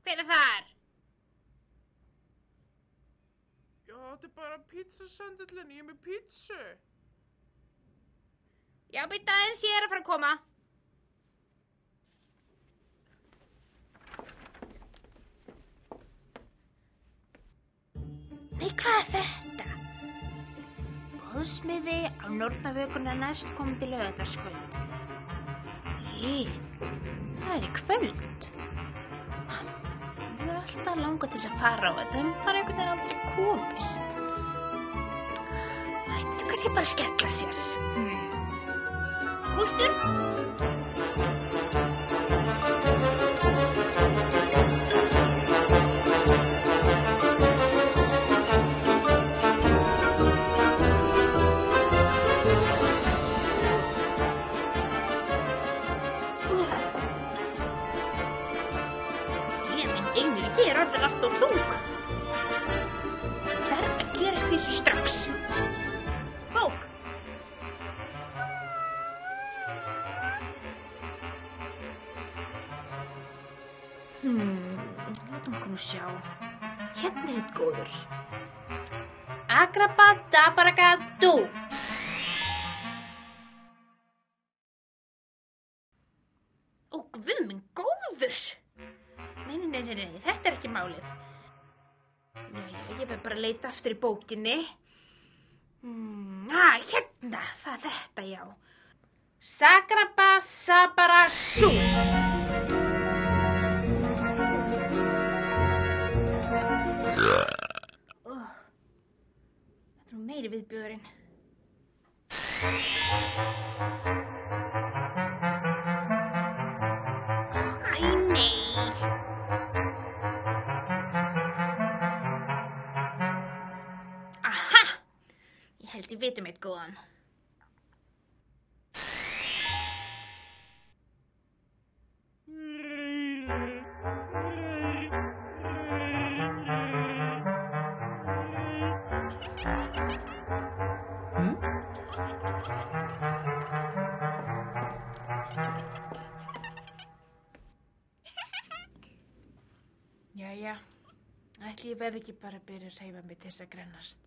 Hver er þar? Já, þetta er bara pizzasendillin, ég er með pizzu. Já, bíddu aðeins, ég er að fara að koma. Nei, hvað er þetta? Boðsmiði á Nornavökunnar næstkomandi laugardagskvöld. Það er í kvöld. Mér hefur alltaf langað til þess að fara á þetta, en bara einhvern veginn aldrei komist. Ættir kannski bara að skella sér. Kústur? Ég er orðin allt of þung. Ég verð að gera eitthvað í þessu strax. Bók. Látum okkur nú sjá. Hérna er eitt góður. Agrabadabaragadu. Ó, guð minn góður. Nei, þetta er ekki málið. Jæja, ég verð bara að leita aftur í bókinni. Hérna, það er þetta, já. Sagrabasabarasu. Þetta er nú meiri viðbjóðurinn. Æ, nei. Aha! Ég held ég viti eitt góðan. Jæja, ætli ég verð ekki bara að byrja að hreyfa mig til þess að grennast.